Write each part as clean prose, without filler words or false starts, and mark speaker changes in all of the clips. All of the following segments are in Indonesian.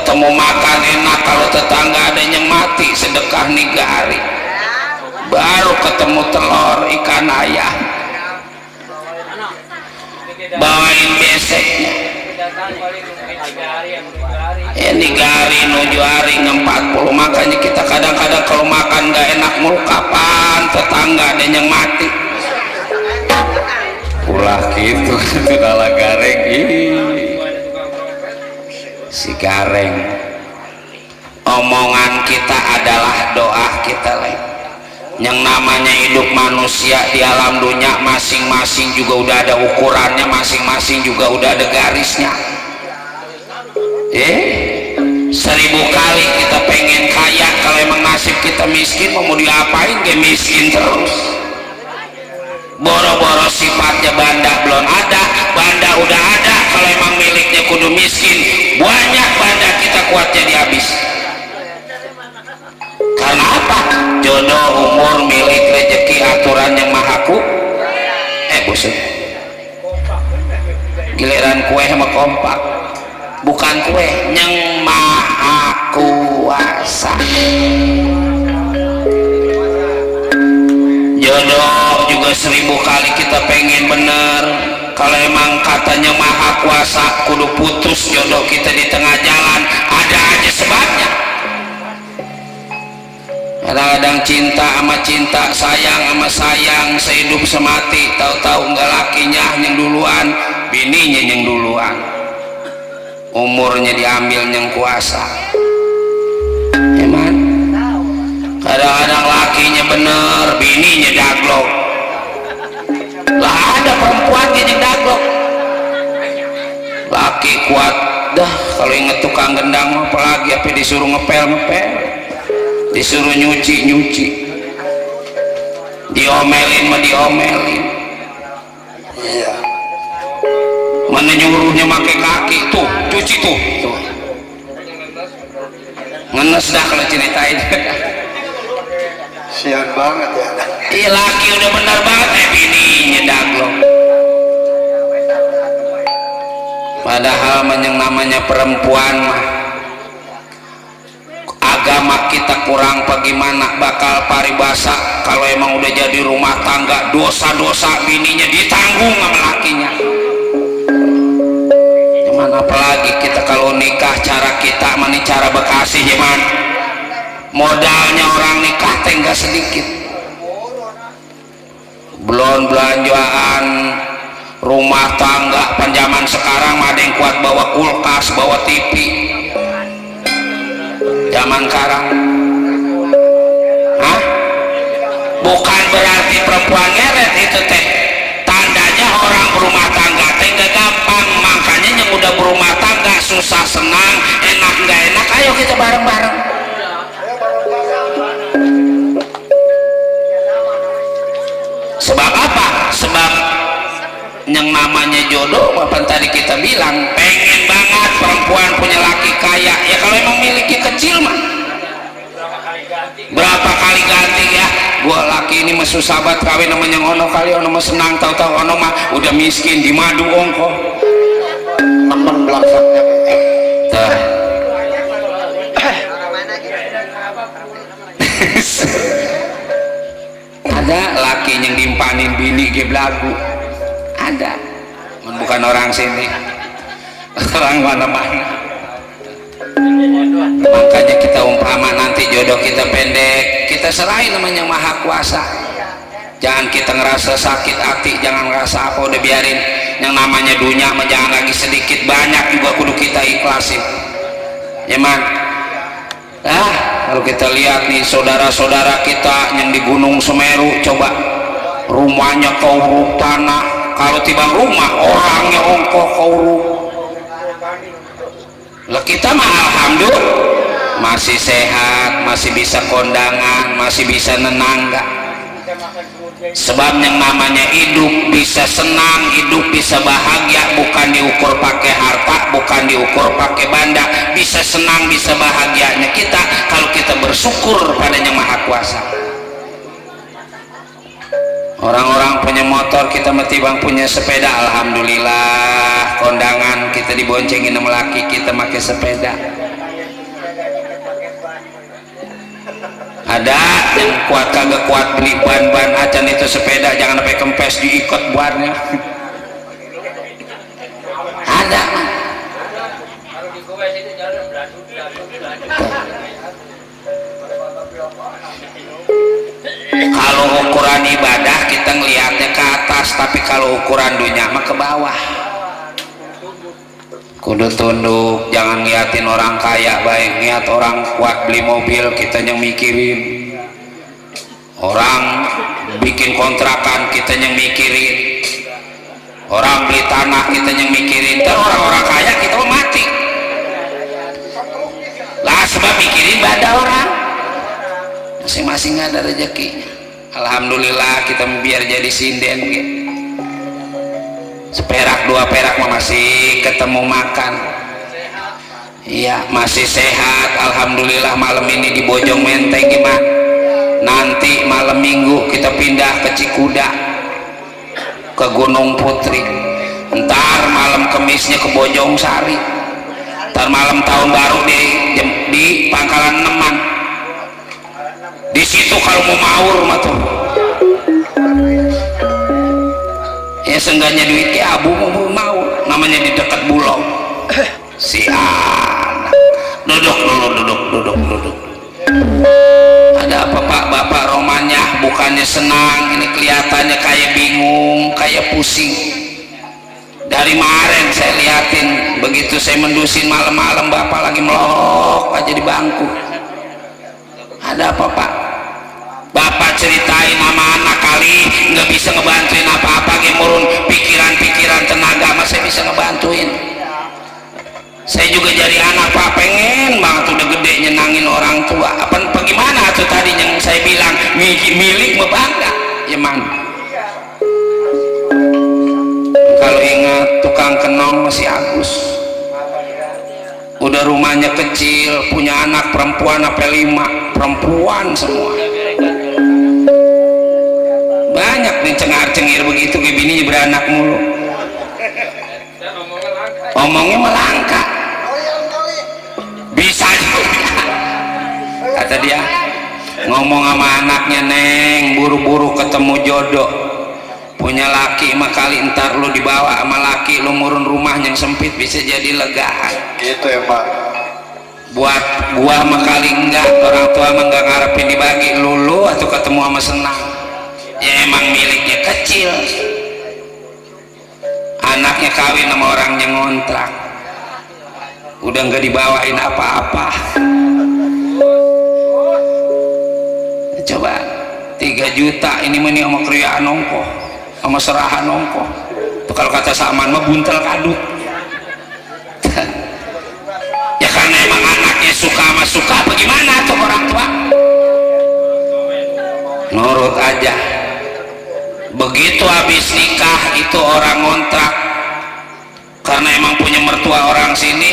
Speaker 1: ketemu makan enak, kalau tetangga ada yang mati sedekah nigari. Baru ketemu telur ikan ayam bawain beseknya nigari nuju hari 40. Makanya kita kadang-kadang kalau makan gak enak mulu, kapan tetangga ada yang mati ulah gitu. Kala gareng si gareng, omongan kita adalah doa kita lain. Yang namanya hidup manusia di alam dunia masing-masing juga udah ada ukurannya, masing-masing juga udah ada garisnya. 1000 kali kita pengen kaya, kalau emang nasib kita miskin mau diapain, kayak miskin terus. Boro-boro sifatnya banda belum ada, banda udah ada, kalau emang miliknya kudu miskin. Banyak banda kita kuat jadi habis. Karena apa? Jodoh, umur, milik, rezeki, aturan yang maha buset. Giliran kue sama kompak, bukan kue yang maha kuasa. Jodoh juga 1000 kali kita pengen bener, kalau emang katanya maha kuasa kudu putus jodoh kita di tengah jalan, ada aja sebabnya. Kadang-kadang cinta sama cinta, sayang sama sayang, sehidup semati, tahu-tahu enggak lakinya yang duluan, bininya yang duluan, umurnya diambil yang kuasa. Emang kadang-kadang lakinya bener, bininya daglok. Lah ada perempuan yang daglok, laki kuat dah kalau inget tukang gendang, apalagi apa disuruh ngepel-ngepel, disuruh nyuci-nyuci, diomelin mah diomelin. Iya, mana nyuruhnya make kaki tuh, cuci tuh ngenes dah kalau ceritain.
Speaker 2: Sian banget ya.
Speaker 1: Iya, laki udah benar banget, bininya daglok. Padahal yang namanya perempuan mah agama kita kurang bagaimana bakal paribasa kalau emang udah jadi rumah tangga, dosa-dosa bininya ditanggung sama lakinya. Cuman apalagi kita kalau nikah, cara kita mani cara Bekasi cuman modalnya orang nikah teh enggak sedikit, belum belanjaan rumah tangga. Penjaman sekarang ada yang kuat bawa kulkas, bawa TV. Zaman sekarang bukan berarti perempuan ngeret, itu teh tandanya orang berumah tangga teh gak gampang. Makanya yang udah berumah tangga susah senang, enak gak enak, ayo kita bareng-bareng. Sebab apa? Sebab yang namanya jodoh, apa tadi kita bilang, pengen banget perempuan punya laki kaya. Ya kalau emang miliknya kecil mah berapa kali ganti ya, gua laki ini mah susah banget kawin namanya ono kali, ono mah senang, tahu-tahu ono mah udah miskin di madu ongko
Speaker 2: Nemen belakangnya.
Speaker 1: Ada laki yang dimpanin bini ge belagu, ada, bukan orang sini, orang mana-mana. Makanya kita umpama nanti jodoh kita pendek, kita serahin namanya maha kuasa. Jangan kita ngerasa sakit hati, jangan ngerasa apa, udah biarin. Yang namanya dunia mah jangan lagi sedikit, banyak juga kudu kita ikhlasin ya man. Kalau kita lihat nih saudara-saudara kita yang di Gunung Semeru, coba rumahnya kauruk tanah, kalau tiba rumah orangnya ongkoh kauruk. Lah kita mah alhamdulillah masih sehat, masih bisa kondangan, masih bisa nenangga. Sebab yang namanya hidup bisa senang, hidup bisa bahagia bukan diukur pakai harta, bukan diukur pakai benda. Bisa senang, bisa bahagianya kita kalau kita bersyukur pada yang maha kuasa. Orang-orang punya motor, kita mesti bang punya sepeda, alhamdulillah. Kondangan kita diboncengin sama laki kita pakai sepeda. ada yang kuat kagak kuat beli ban acan itu sepeda jangan sampai kempes diikat buarnya. Ada kalau ukuran ibadah kita ngelihatnya ke atas, tapi kalau ukuran dunia mah ke bawah. Kudu tunduk, jangan ngeliatin orang kaya baik, niat orang kuat beli mobil kita yang mikirin, orang bikin kontrakan kita yang mikirin, orang beli tanah kita yang mikirin. Terus orang-orang kaya kita mau mati lah sebab mikirin badan orang, masing-masing ada rezeki. Alhamdulillah kita biar jadi sinden gitu. Seperak dua perak masih ketemu makan. Iya masih sehat alhamdulillah. Malam ini di Bojong Menteng gimana, nanti malam minggu kita pindah ke Cikuda, ke Gunung Putri, ntar malam kemisnya ke Bojong Sari, ntar malam tahun baru di Pangkalan Neman. Di situ kalau mau maur mah tuh ya seenggaknya duit ke abu mau namanya di dekat Bulog. Si anak duduk. Ada apa Pak? Bapak romannya bukannya senang, ini kelihatannya kayak bingung, kayak pusing. Dari kemarin saya liatin begitu saya mendusin malam-malam Bapak lagi melok aja di bangku. Ada apa Pak? Bapak ceritain sama anak kali nggak bisa ngebantuin apa-apa, gemurun pikiran-pikiran tenaga mas saya bisa ngebantuin. Saya juga jadi anak Pak pengen banget udah gede nyenangin orang tua. Apa gimana tuh tadi yang saya bilang milik bangga ya man. Kalau ingat tukang kenong masih Agus, udah rumahnya kecil, punya anak perempuan apa 5 perempuan semua. Banyak nih cengar-cengir begitu kayak bininya beranak mulu. Omongnya melangkah. Bisa juga. Kata dia ngomong sama anaknya, Neng buru-buru ketemu jodoh. Punya laki mah kali ntar lu dibawa sama laki lu murun rumah yang sempit bisa jadi legaan.
Speaker 2: Gitu ya Pak.
Speaker 1: Buat gua mah kali enggak, orang tua mah enggak ngarepin dibagi lulu atau ketemu sama senang. Ya emang miliknya kecil. Anaknya kawin sama orang yang ngontrak, udah nggak dibawain apa-apa. Coba 3 juta ini meni sama kriaan nongko, sama serahan nongko. Tuh kalau kata Saman mah buntel kadut. Ya karena emang anaknya suka sama suka, bagaimana tuh orang tua? Nurut aja. Begitu habis nikah itu orang ngontrak, karena emang punya mertua orang sini,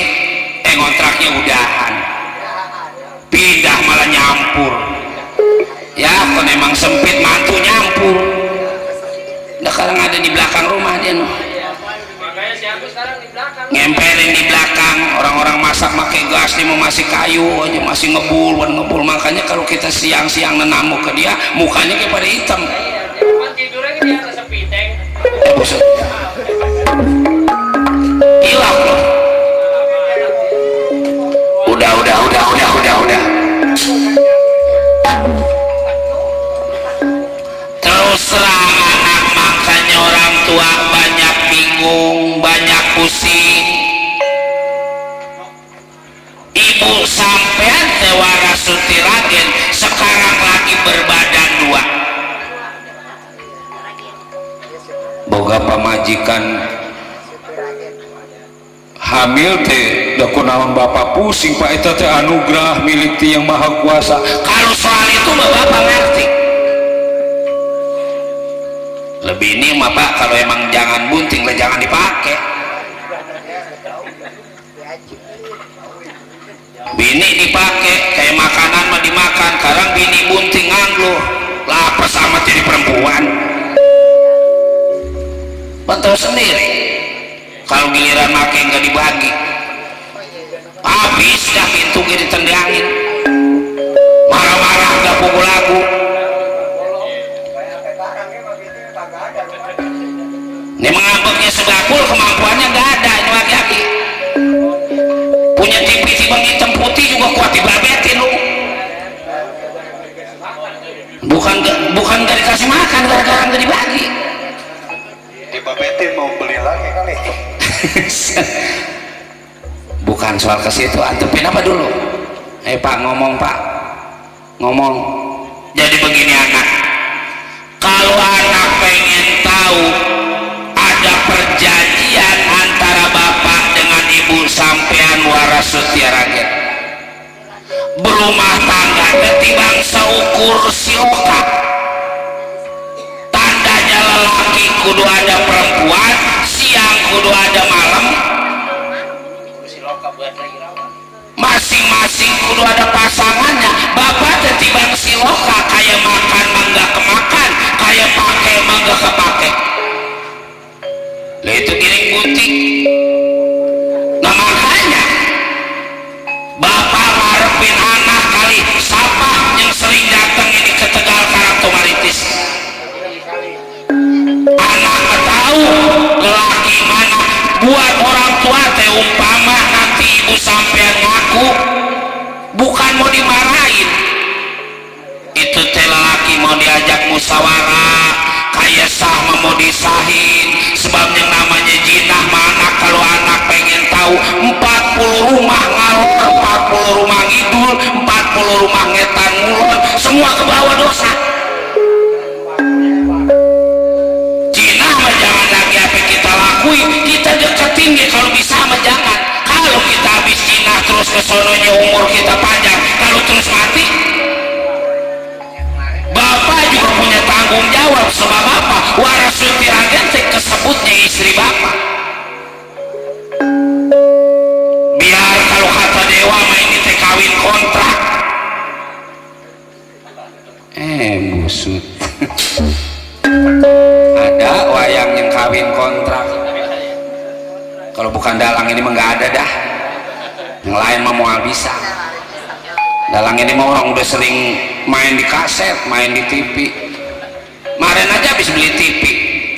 Speaker 1: ngontraknya udahan, pindah malah nyampur. Ya kan emang sempit mantu nyampur. Udah sekarang ada di belakang rumah dia no. Ngemperin di belakang, orang-orang masak pakai gas, dia mau masih kayu aja, masih ngebul. Makanya kalau kita siang-siang nenamu ke dia, mukanya kayak pada hitam. Hilang loh. Udah. Terus terang anak, makanya orang tua banyak bingung, banyak pusing. Ibu sampean Tewara Sutiragen sekarang lagi berbadan 2. Boga pamajikan hamil teh da kunaon bapak pusing Pak, eta teh anugerah milik ti yang maha kuasa. Kalau soal itu mah bapak ngerti. Lebih ini mah Pak kalau emang jangan bunting lah jangan dipakai. Bini dipakai kayak makanan mah dimakan, sekarang bini bunting ngangluh lapar sama jadi perempuan. Bantu sendiri kalau giliran make nggak dibagi habis dah pintu gini ditendangin, marah-marah nggak pukul sebakul kemampuannya nggak ada ini laki-laki. Punya TV timbang hitam putih juga kuat dibabetin lu. Bukan gak dikasih makan, gara-gara nggak dibagi.
Speaker 2: Dibabetin mau beli lagi kali.
Speaker 1: Bukan soal ke situ, antepin apa dulu? Pak ngomong Pak, ngomong. Jadi begini anak, kalau anak pengen tahu ada perjanjian antara bapak dengan ibu sampean waras sutiaraget, berumah tangga ketimbang seukur siloka. Tandanya lelaki kudu ada perempuan, siang kudu ada malam, masing-masing kudu ada pasangannya. Bapak ketimbang siloka, kayak makan mangga kemakan, kayak pakai mangga kepake. Lah itu giring butik. Nah makanya bapak ngarepin anak kali siapa yang sering datang ini ke Tegal Karangtumaritis. Anak tahu lelaki mana buat orang tua teh, umpama nanti ibu sampean ngaku bukan mau dimarahin, itu teh lelaki mau diajak musyawarah kayak sah mau disahin. Sebab yang namanya jinah mana kalau anak pengen tahu 40 rumah ngalor, 40 rumah ngidul, 40 rumah ngetan ngulon, semua ke bawah dosa. Jinah mah jangan lagi apa kita lakuin, kita deketin dia kalau bisa mah jangan. Kalau kita habis jinah terus ke sononya umur kita panjang, kalau terus mati, bapak juga punya tanggung jawab. Sebab apa? Warasul tiragan kesebutnya istri bapak. Biar kalau kata dewa mah ini teh kawin kontrak. Busut. Ada wayang yang kawin kontrak. Kalau bukan dalang ini mah nggak ada dah. Yang lain mah mau bisa. Dalang ini mah orang udah sering main di kaset, main di TV. Kemarin aja habis beli TV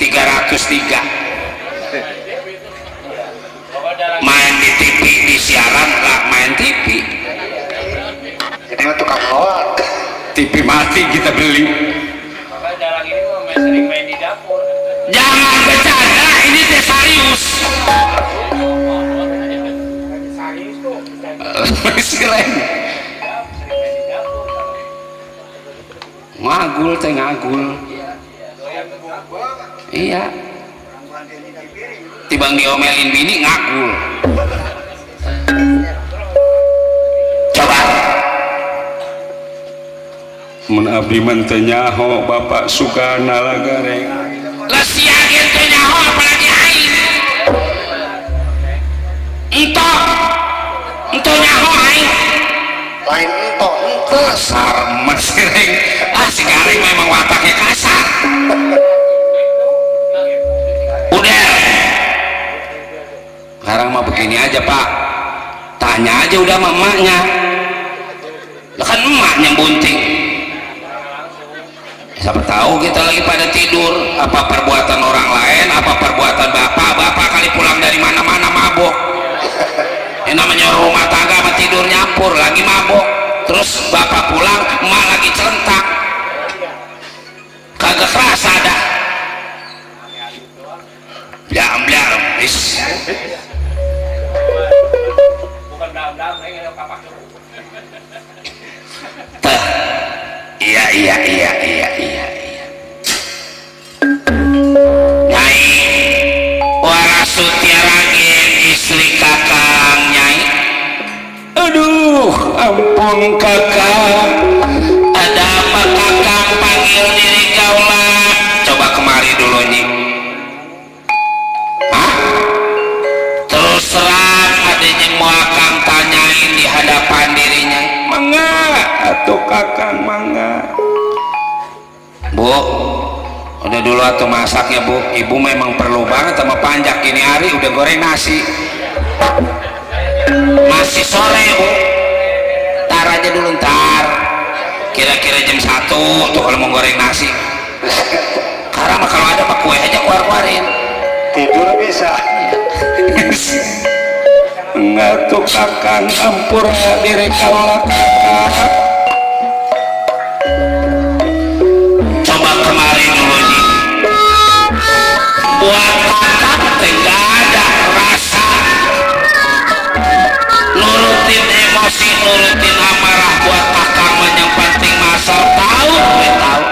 Speaker 1: 303. Main di TV, di siaran nggak main TV.
Speaker 2: Jadi mah tukang loak.
Speaker 1: TV mati kita beli.
Speaker 3: Makanya dalang ini mah sering main di dapur.
Speaker 1: Jangan bercanda, ini teh serius.
Speaker 3: Serius tuh.
Speaker 1: Keren. Ngagul teh ngagul. Iya. Tibang diomelin bini ngagul. Coba. Mun abdi mah teu nyaho bapak sugana lagareng. Lah sia ge teu nyaho apalagi aing. Ento nyaho aing.
Speaker 2: Lain entok
Speaker 1: Kasar masih reng. Si Gareng memang wataknya kasar. Udah. Sekarang mah begini aja Pak. Tanya aja udah mamanya. Lah kan emaknya bunting. Siapa tahu kita lagi pada tidur, apa perbuatan orang lain, apa perbuatan bapak kali pulang dari mana-mana mabok. Yang namanya rumah tangga sama tidur nyampur, lagi mabok. Terus bapak pulang, emak lagi celentak, kagak kerasa dah. Blar, is.
Speaker 3: Bukan dalam-dalam, ini kapak.
Speaker 1: Iya. Nyai warasutiaragen istri kakang Nyai. Aduh, ampun kakang. Ada apa kakang panggil diri kaulah? Coba kemari dulu Nyi. Hah? Terus terang adanya mau akang tanyain di hadapan dirinya. Mangga, atuh kakang mangga. Bu, udah dulu atuh masaknya Bu. Ibu memang perlu banget sama panjak ini hari udah goreng nasi. Masih sore Bu. Ntar aja dulu ntar. Kira-kira jam 1 tuh kalau mau goreng nasi. Karena kalau ada mah kue aja keluarin.
Speaker 2: tidur bisa.
Speaker 1: Enggak tuh kakang campur nggak diri kaulah kakak. Coba kemari dulu nih. Buat kakak tidak ada rasa. Nurutin emosi, nurutin amarah buat kakak mah yang penting masal tahu, gue tahu.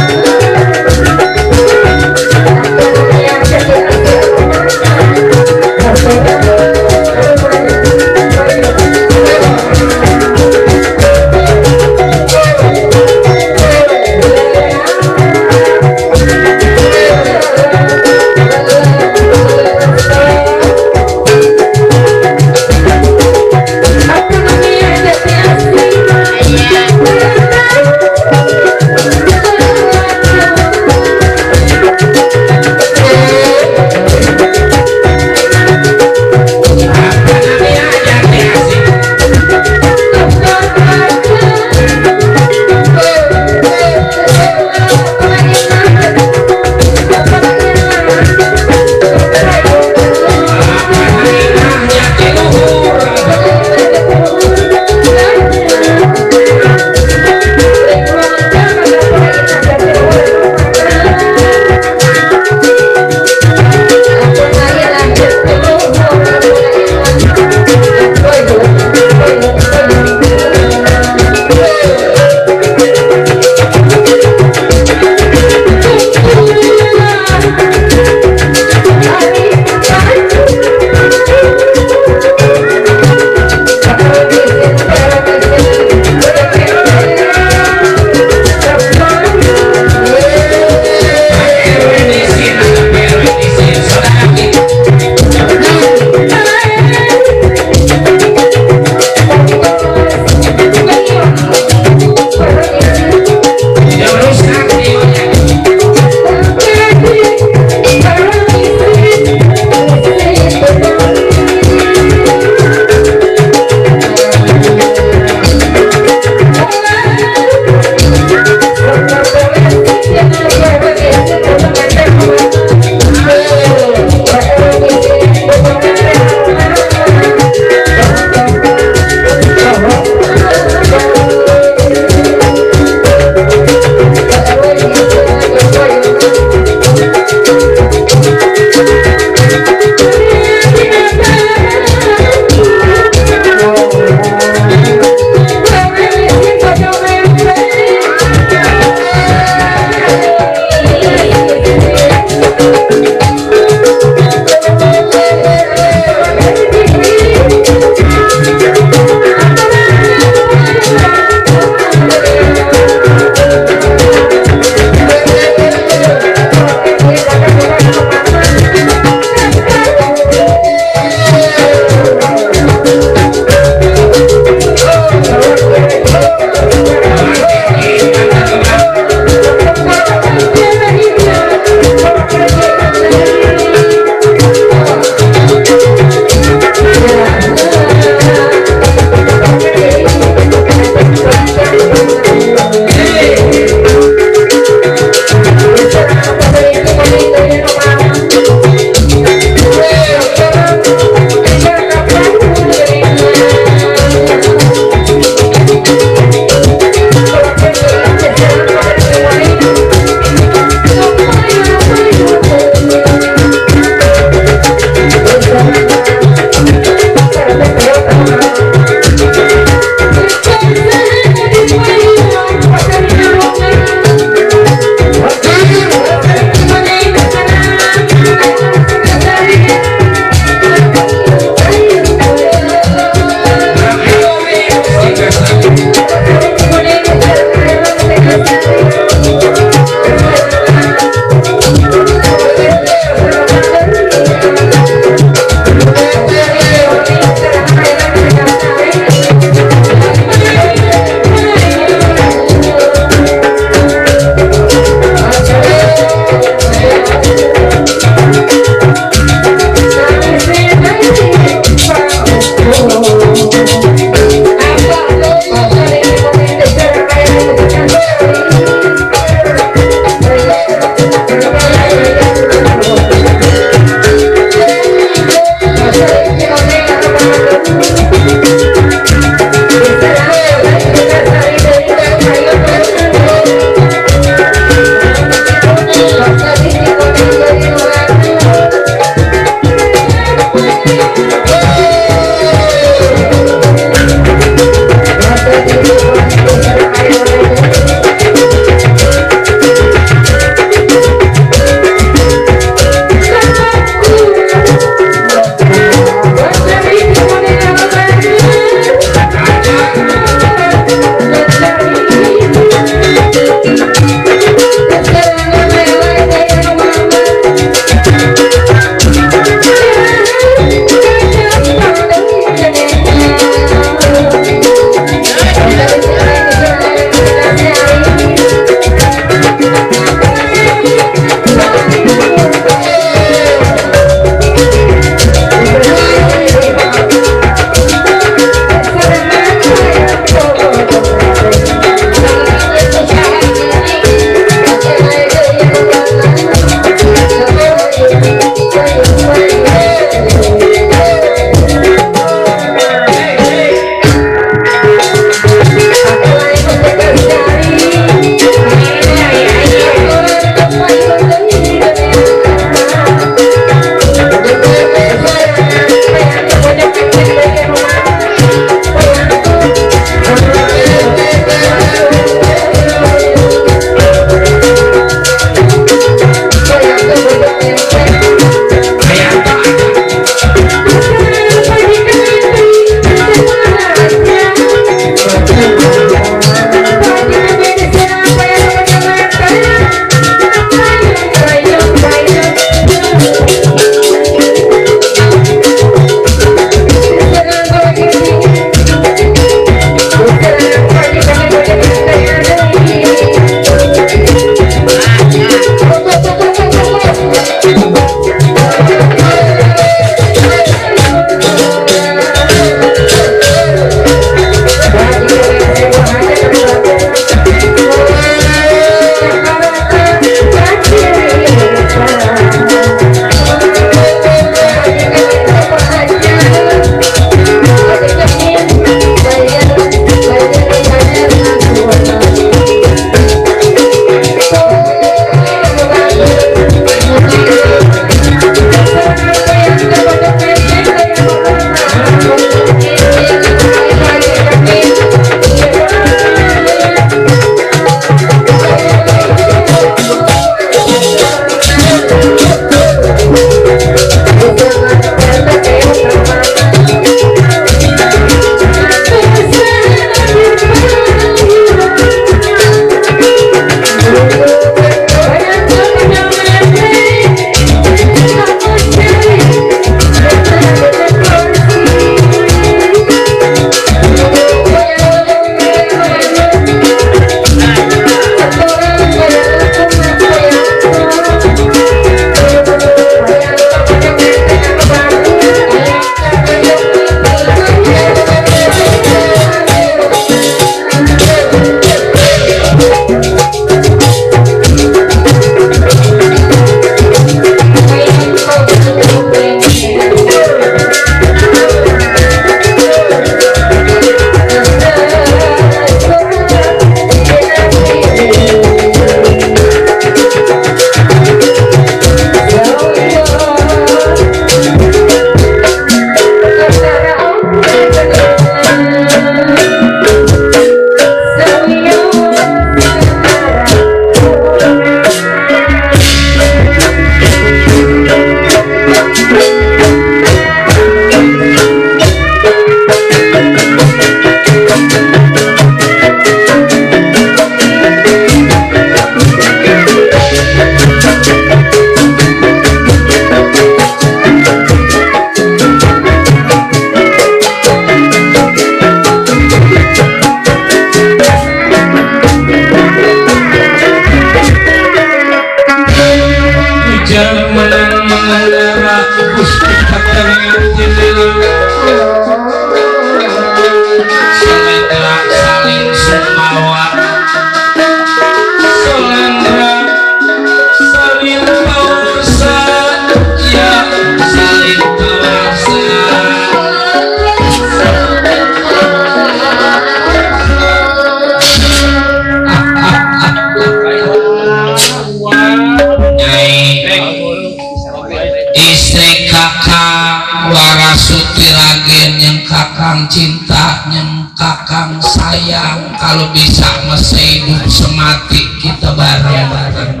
Speaker 1: cinta yang kakang sayang, kalau bisa masa hidup semati kita bareng-bareng.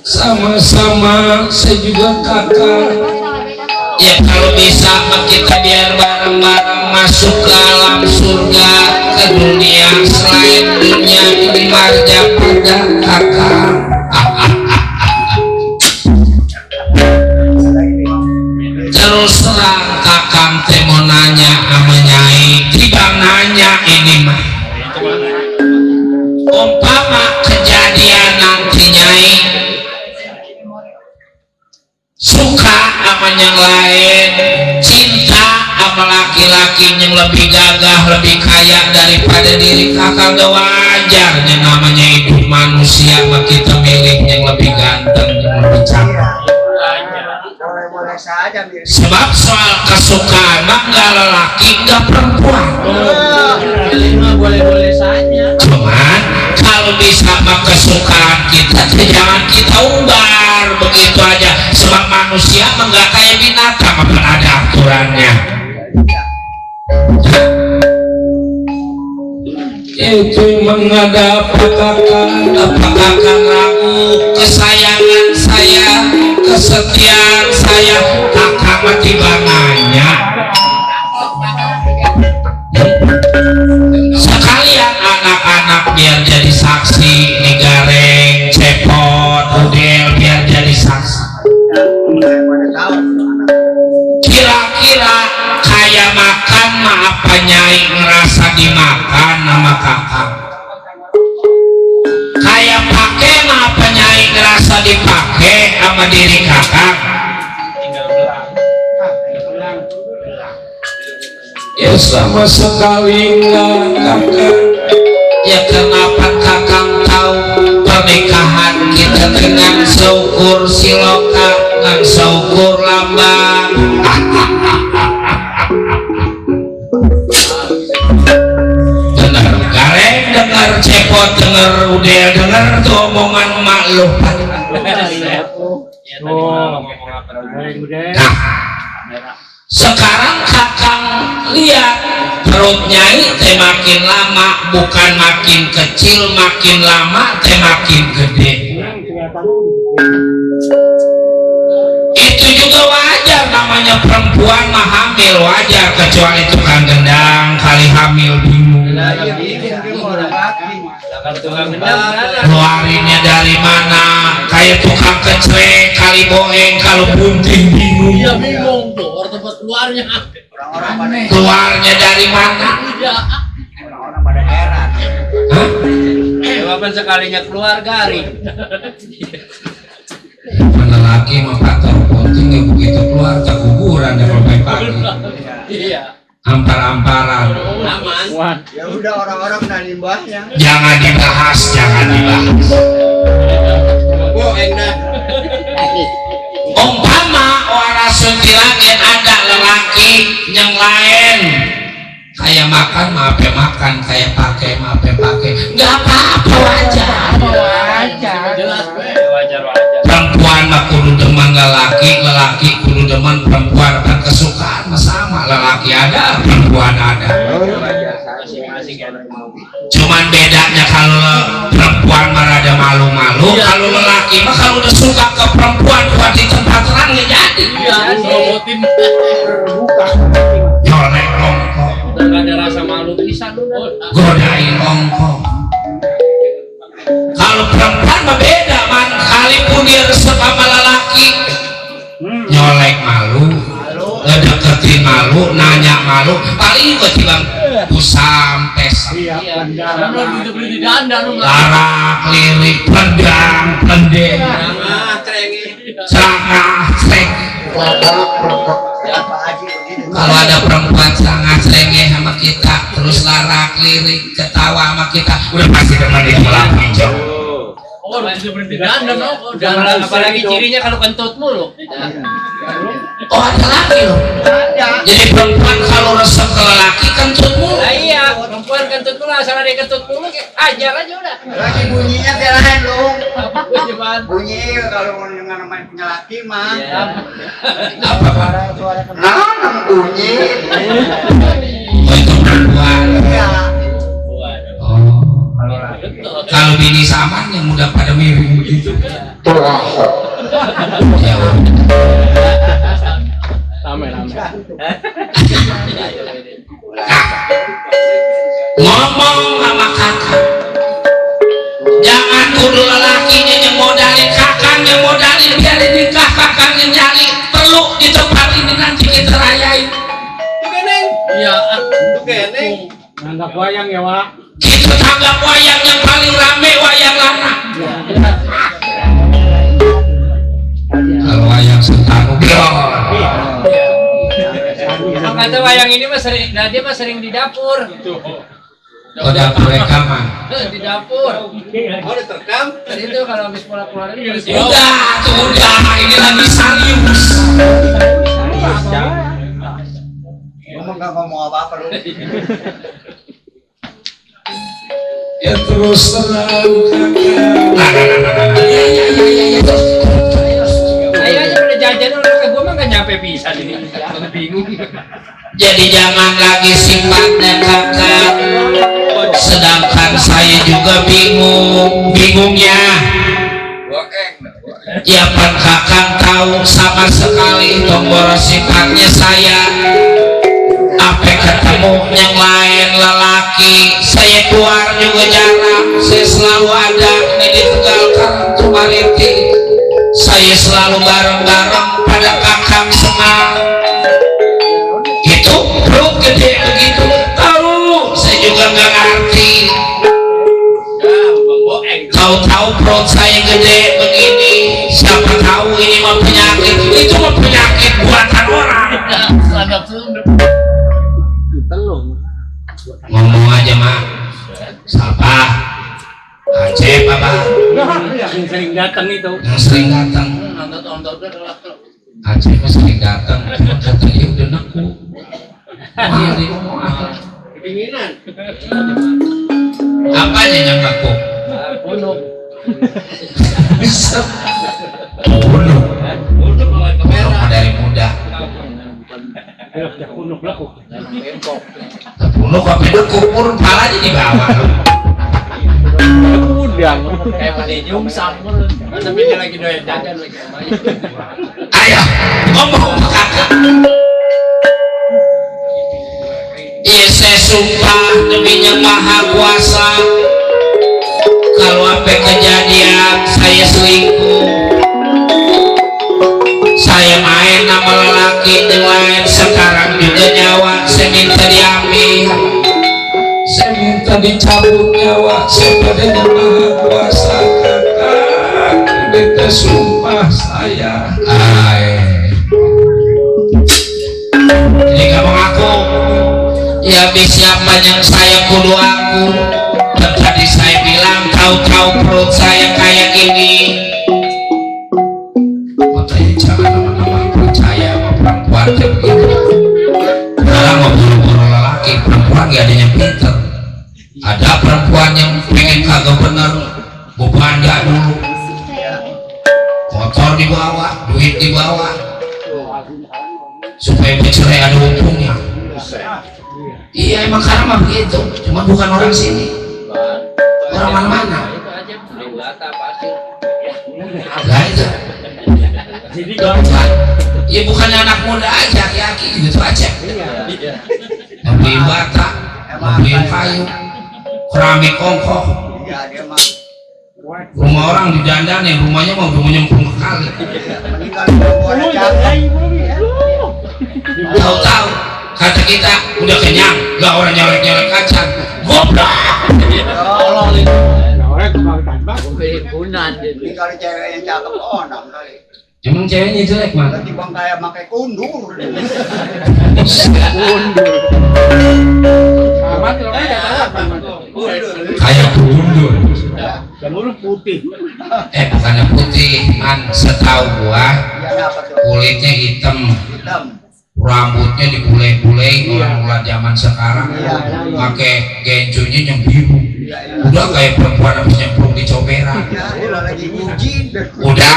Speaker 1: Sama-sama, saya juga kakang. Ya kalau bisa kita biar bareng-bareng masuk ke alam surga, ke dunia selain dunia ini marja pada kakang. Terus terang kakang teh mau nanya sama Nyai, tibang nanya ini mah umpama kejadian nanti Nyai suka sama yang lain, cinta sama laki-laki yang lebih gagah, lebih kaya daripada diri kakak, gak wajarnya namanya hidup manusia mah kita milih yang lebih ganteng, yang lebih cantik. Sebab soal kesukaan mah gak lelaki gak perempuan.
Speaker 3: Boleh-boleh saja.
Speaker 1: Cuman kalau bisa mah kesukaan kita jangan kita umbar begitu aja. Sebab manusia mah gak kayak binatang, apa ada aturannya. Itu mengada apa kakak ragu kesayangan saya, kesetiaan saya, kakak mati bangannya. Sekalian anak-anak biar jadi saksi, nih Gareng, Cepot, Udel biar jadi saksi. Kira-kira kayak makan mah apa Nyai ngerasa dimakan sama kakak? Kayak pakai mah apa Nyai ngerasa dipakai sama diri kakak? Ya sama sekali enggak kakak. Ya kenapa kakang tahu pernikahan kita dengan seukur siloka dan seukur lambang. Dengar Gareng, dengar Cepot, dengar Udel, dengar tuh omongan emak lu. Nah, sekarang kakang lihat perut Nyai teh makin lama, bukan makin kecil, makin lama teh makin gede. Itu juga wajar, namanya perempuan mah hamil wajar, kecuali tukang gendang kali hamil bingung. Keluarinnya dari mana? Kayak tukang kecrek kali boeng kalau bunting bingung.
Speaker 3: Iya bingung tuh orang tempat keluarnya.
Speaker 1: Keluarnya dari mana?
Speaker 2: Orang-orang pada heran.
Speaker 1: Hah?
Speaker 3: Kapan sekalinya keluar garing.
Speaker 1: Mana lagi mah faktor penting begitu keluar ke kuburan dan pagi.
Speaker 3: Iya.
Speaker 1: Ampar-amparan.
Speaker 3: Aman.
Speaker 2: Ya udah orang-orang dan limbahnya.
Speaker 1: Jangan dibahas, jangan dibahas.
Speaker 3: Boeng dah.
Speaker 1: Umpama orang suntilagen ada lelaki yang lain, kayak makan makan, kayak pakai pakai, nggak apa-apa wajar.
Speaker 3: Jelas wajar.
Speaker 1: Perempuan mah kudu demen lelaki kudu demen perempuan, kan kesukaan mah sama, lelaki ada, perempuan ada.
Speaker 3: Masing-masing ya.
Speaker 1: Cuman bedanya kalau perempuan mah rada malu-malu, kalau lelaki mah kalau udah suka ke perempuan buat di tempat terang ya jadi.
Speaker 3: Iya, promotin.
Speaker 1: Nyolek ongkong,
Speaker 3: Enggak ada rasa malu pisan udah.
Speaker 1: godain ongkong. Kalau perempuan mah beda, man sekalipun dia resep sama lelaki, nyolek malu, ngedeketin malu, nanya malu, paling buat bilang pusampes.
Speaker 3: Iya. Karena udah beli dandan lu.
Speaker 1: Larak, lirik, pendang, pendek, sangat seng. Kalau ada perempuan sangat serengeh sama kita, terus larak, lirik, ketawa sama kita, udah pasti depan di kolam hijau.
Speaker 3: Oh, udah berhenti dandan loh. Dandan apalagi cirinya kalau kentut mulu.
Speaker 1: Oh ada lagi loh. Jadi perempuan kalau resep ke lelaki kentut mulu.
Speaker 3: Nah, iya, perempuan kentut mulu asal ada kentut mulu ajar aja udah.
Speaker 2: Lagi bunyinya belain dong.
Speaker 3: aja, Pan.
Speaker 4: Bunyi kalau mau dengar main punya laki mah.
Speaker 3: Iya.
Speaker 1: Apa Pak?
Speaker 4: Nah, bunyi.
Speaker 1: Oh itu perempuan.
Speaker 4: Iya.
Speaker 1: Oh.
Speaker 3: Betul.
Speaker 1: Kalau bini saman yang mudah pada miring begitu. Ya.
Speaker 3: Rame.
Speaker 1: Ngomong sama kakak, jangan kudu lelakinya yang modalin, kakaknya modalin, biarin nikah kakaknya nyari. Perlu di tempat ini nanti kita rayain.
Speaker 3: Iya.
Speaker 2: Itu keneng.
Speaker 5: Nganggap wayang ya, Wak.
Speaker 1: Kita tanggap wayang yang paling rame wayang lana. Kalau wayang setahun
Speaker 3: Kata wayang ini mah sering, nah dia mah sering di dapur.
Speaker 1: oh dapur rekaman.
Speaker 3: Di dapur.
Speaker 2: Oh, diterkam.
Speaker 3: Tadi itu kalau habis pulang keluarin
Speaker 1: Udah, ini lagi serius.
Speaker 4: Ngomong nggak ngomong apa-apa lu.
Speaker 1: Ya terus terang kakak. Ya.
Speaker 3: Ayo aja pada jajan orang ke gua mah nggak nyampe bisa ini. Bingung.
Speaker 1: Jadi jangan lagi sifatnya kakak, sedangkan saya juga bingungnya. Ya pan kakak tahu sama sekali tombol sifatnya saya. Apa ketemu yang lain lelaki, saya keluar juga jarang. Saya selalu ada ini di Tegal Kartu Mariti. Saya selalu bareng-bareng pada kakak senang. Itu perut gede begitu, tahu saya juga nggak ngerti. Tahu-tahu perut saya gede begini, siapa tahu ini mah penyakit. Itu mah penyakit buatan orang. Ngomong aja mak, siapa? Aceh apa?
Speaker 5: Yang sering datang itu.
Speaker 1: Yang sering datang. Aceh mah sering datang, cuma kata dia udah naku. Mari ngomong apa?
Speaker 5: Kepinginan.
Speaker 1: Apanya yang naku?
Speaker 5: Pondok.
Speaker 1: Bisa. Bunuh. Orang dari muda.
Speaker 5: Ya pondok laku.
Speaker 1: Bunuh kok beda kubur, palanya di bawah.
Speaker 5: Udang.
Speaker 3: Kayak pada nyungsang. Tapi dia lagi doyan jajan lagi.
Speaker 1: Ayo, ngomong ke kakak. Iya saya sumpah demi yang maha kuasa, kalau apa kejadian saya selingkuh, saya main sama lelaki yang lain, sekarang juga nyawa saya minta diambil, saya minta dicabut nyawa, saya pada yang maha kuasa kakak, minta sumpah saya. Jadi kamu ngaku ya siapa yang saya kudu aku. Dan tadi saya bilang tahu-tahu perut saya kayak gini. Makanya jangan teman-teman percaya sama perempuan kayak begitu. Karena mau buru-buru lelaki, perempuan gak ada yang pinter. Ada perempuan yang pengen kagak bener, bubanda dulu, motor dibawa, duit dibawa, supaya bercerai ada untungnya. Iya emang karena mah begitu, cuma bukan orang sini, orang mana-mana. Lah itu.
Speaker 5: Jadi
Speaker 1: Ya bukannya anak muda aja, aki gitu aja. Membeli bata, membeli kayu, keramik kongkoh.
Speaker 4: Iya dia mah
Speaker 1: Rumah orang didandanin, rumahnya mau nyemplung ke kali.
Speaker 4: meninggal perempuan cakep.
Speaker 1: Tahu-tahu kata kita udah kenyang, gak orang nyolek-nyolek kacang. Goblok.
Speaker 4: Tolong
Speaker 5: orang tukang tambak.
Speaker 4: meninggal cewek yang cakep onam kali.
Speaker 1: Emang ceweknya jelek mah?
Speaker 4: Berarti bang kayak pakai kundur.
Speaker 5: Amat orang enggak tahu.
Speaker 1: Kayak kundur.
Speaker 5: Jamur putih.
Speaker 1: Bukannya putih, man setahu gua
Speaker 4: Iya apa tuh?
Speaker 1: kulitnya hitam,
Speaker 4: Hitam.
Speaker 1: rambutnya dibule-bule orang zaman sekarang, pakai gencunya yang biru. Udah kayak perempuan habis nyemplung di coberan.
Speaker 4: Ya, udah lagi bujin.
Speaker 1: Udah.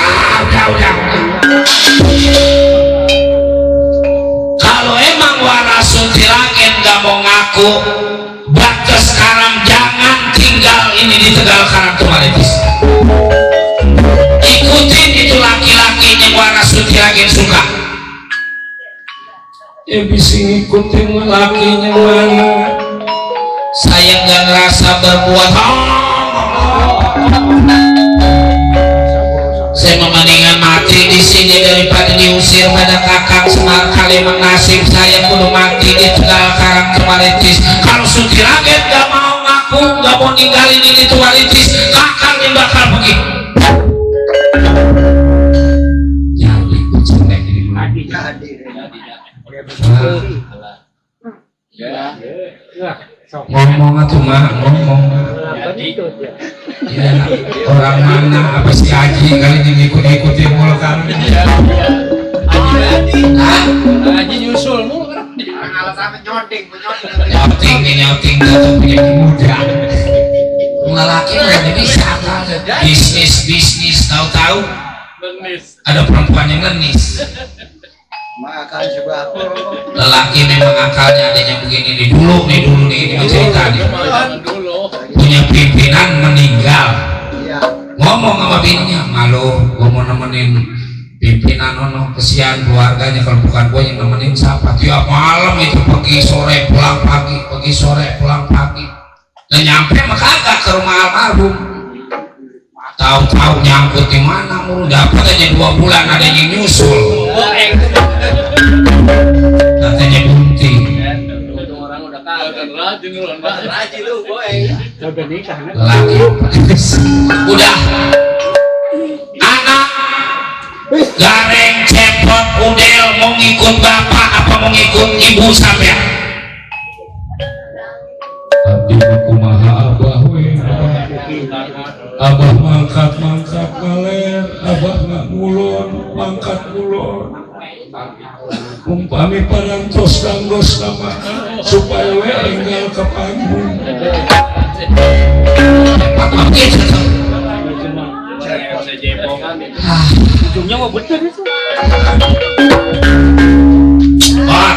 Speaker 1: Kalau emang warasun Siragen gak mau ngaku, baca sekarang jangan tinggal ini di Tegal Karang Tumaritis. Ikutin itu laki-laki yang warasun Siragen suka. Ya bisa ngikutin lakinya mana. Saya nggak ngerasa berbuat. Saya mendingan mati di sini daripada diusir pada kakang Semar Kalimantan. Nasib saya kudu mati di Tegal Karang Tumaritis. Kalau Siragen nggak mau ngaku, nggak mau ninggalin ini Tumaritis, kakang yang bakal pergi. Jadi kucing ini lagi. Ngomong atuh mah ngomong. Ya, orang mana apa si Haji kali ini ikut-ikutin mulu kami.
Speaker 3: Haji nyusul mulu kan.
Speaker 4: Alasan nyonting
Speaker 1: Nyauting tuh punya muda. Lelaki nggak bisa bisnis tahu-tahu ada perempuan yang ngenis.
Speaker 4: makan sebako.
Speaker 1: Lelaki memang akalnya adanya begini dulu nih cerita nih. Punya pimpinan meninggal. Ngomong sama bininya, malu gue mau nemenin pimpinan ono, kesian keluarganya, kalau bukan gue yang nemenin siapa. Tiap malam itu pergi sore pulang pagi, dan nyampe maka agak ke rumah almarhum. Tahu-tahu nyangkut di mana mulu, dapat aja 2 bulan ada yang nyusul. Katanya bunting.
Speaker 3: Orang udah kagak rajin lu boy.
Speaker 5: Udah nikah kan?
Speaker 1: Lagi udah anak gareng cepot udel mau ngikut bapak apa mau ngikut ibu sampean. Abdi kumaha abah we, abah mangkat ngaler, abah nggak ngulon mangkat ngulon. Umpami parantos kanggos nama supaya we enggal ke panggung.
Speaker 5: Ujungnya mau betul itu.
Speaker 1: Pak,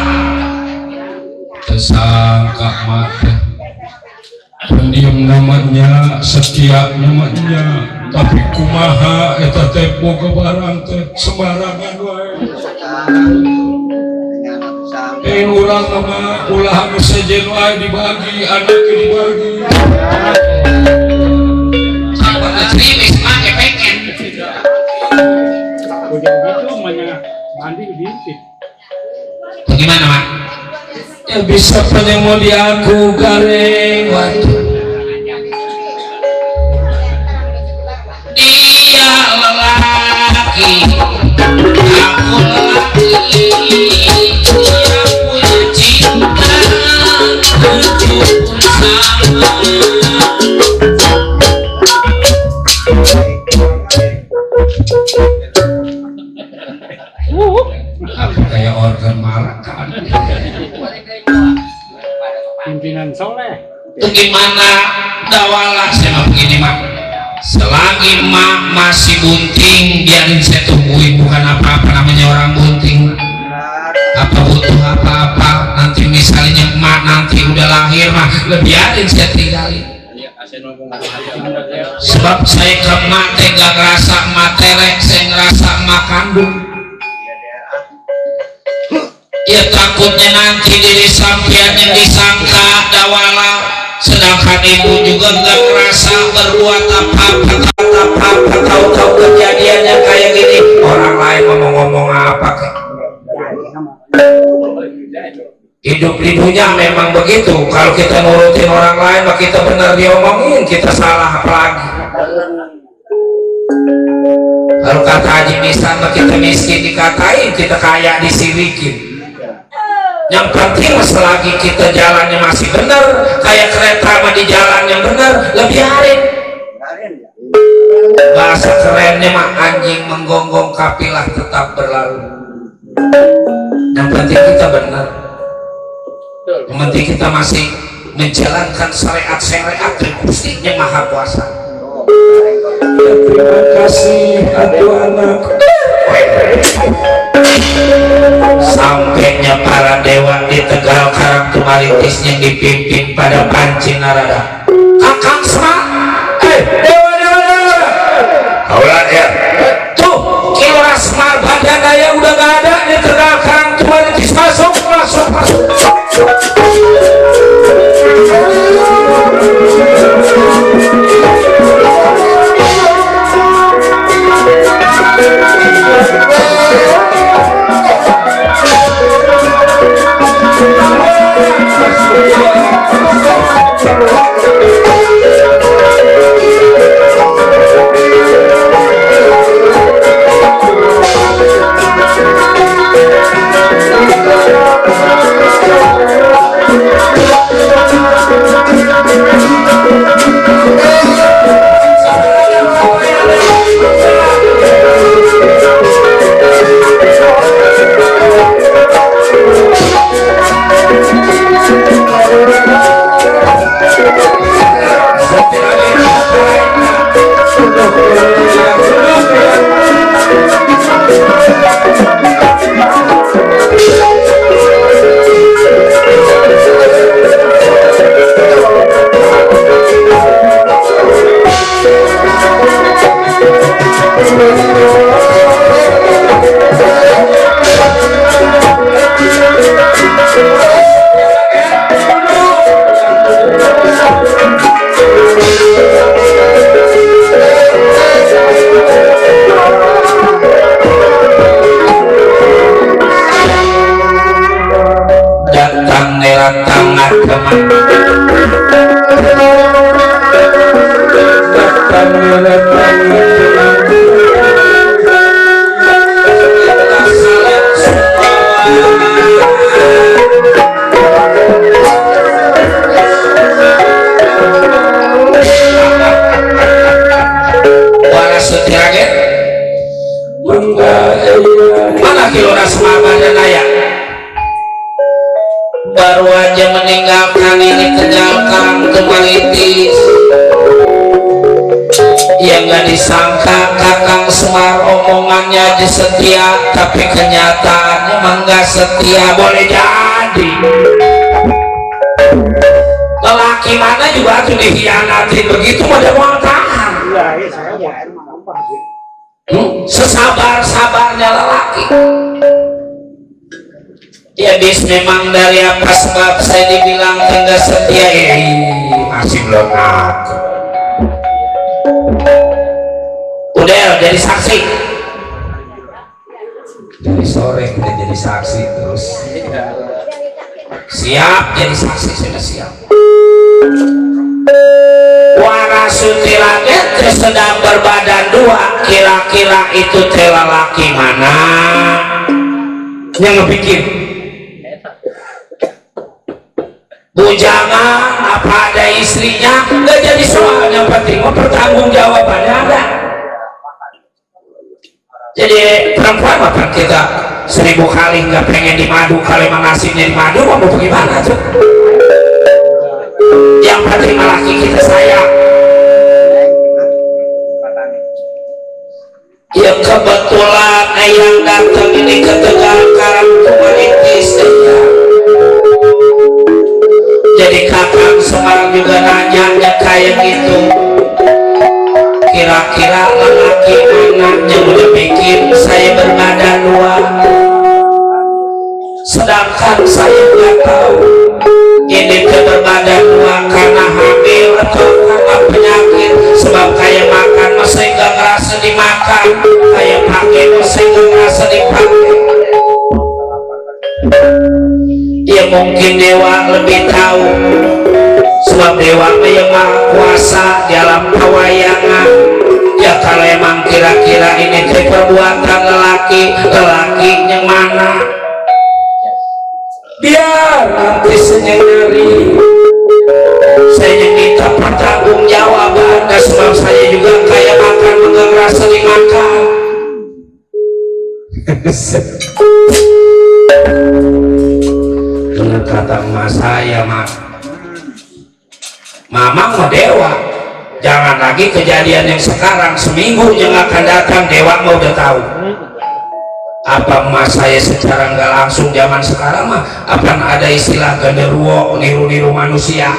Speaker 1: tersangka mati. Pendiam namanya, setia namanya, tapi kumaha eta teh boga barang teh sembarangan wae. Urang nama ulah anu sejen wae dibagi, anak dibagi. Sabar ngecerimis make pengen.
Speaker 5: Udah gitu mana mandi diintip.
Speaker 1: Bagaimana, Mak? Ya bisa penyemot di aku gareng waktu. Dia lelaki, aku lelaki. Dia punya cinta, tujuh pun sama. Apa kayak organ marah kan?
Speaker 5: Pimpinan soleh.
Speaker 1: Itu gimana dawala saya begini mak, selagi mak masih bunting biarin saya tungguin, bukan apa-apa namanya orang bunting. Apa butuh apa-apa nanti misalnya mak nanti udah lahir mah biarin saya tinggalin. Sebab saya ke mak gak ngerasa mak telek, saya ngerasa mak kandung. Ya takutnya nanti diri sampean yang disangka dawala, sedangkan ibu juga nggak merasa berbuat apa-apa, tahu-tahu kejadiannya kayak gini. Orang lain ngomong apa kek? Hidup di dunia memang begitu. Kalau kita nurutin orang lain, maka kita benar diomongin, kita salah apalagi. Kalau kata Haji Misan, kita miskin dikatain, kita kaya disirikin. Yang penting selagi kita jalannya masih benar, kayak kereta mah di jalan yang benar, lebih biarin. Bahasa kerennya mah anjing menggonggong kapilah tetap berlalu. Yang penting kita benar. Yang penting kita masih menjalankan syariat-syariat dari Gusti yang Maha Kuasa.
Speaker 6: Terima kasih atuh anak.
Speaker 1: Sampainya para dewa di Tegal Karang Tumaritis yang dipimpin pada Panci Narada. Kakang Semar, dewa. Kaulah ya. Tuh, Kilora Semar badan daya udah gak ada di Tegal Karang Tumaritis. Masuk. Mana Kilora Semar badan daya? Baru aja meninggalkan ini Tegal Karang Tumaritis. Yang gak disangka Kakang Semar omongannya aja setia, tapi kenyataannya emang gak setia. Boleh jadi lelaki mana juga tuh dikhianatin begitu pada mau tahan. Sesabar-sabarnya lelaki. Ya bis memang dari apa sebab saya dibilang enggak setia masih belum aku. Udah jadi saksi. Dari sore kita jadi saksi terus. Siap jadi saksi, sudah siap. Warasuti Raden sedang berbadan dua, kira-kira itu teh laki mana yang ngebikin? Bujangan apa ada istrinya? Nggak jadi soal, yang penting pertanggung jawabannya ada. Jadi perempuan apa kita 1000 kali nggak pengen dimadu, kali mengasihnya dimadu mau bagaimana tuh? Yang penting laki kita sayang. Ya kebetulan yang datang ini ke Tegal Karang Tumaritis ya. Jadi Kakang Semar juga nanya kayak gitu. Kira-kira lelaki mana yang udah bikin saya berbadan dua, sedangkan saya nggak tahu ini berbadan dua karena hamil atau karena penyakit. Sebab kayak makan masih nggak ngerasa dimakan, kayak pakai masih nggak ngerasa dipakai. Ya mungkin dewa lebih tahu, sebab dewa yang Maha Kuasa di alam pewayangan. Ya kalau emang kira-kira ini perbuatan lelaki yang mana, biar nanti senyari saya minta pertanggung jawaban. Sebab saya juga kayak makan nggak ngerasa dimakan. Benar kata emak saya, mak, mamang mah dewa. Jangan lagi kejadian yang sekarang, seminggu yang akan datang dewa mau udah tahu. Apa emas saya secara nggak langsung zaman sekarang mah akan ada istilah genderuwo, niru-niru manusia.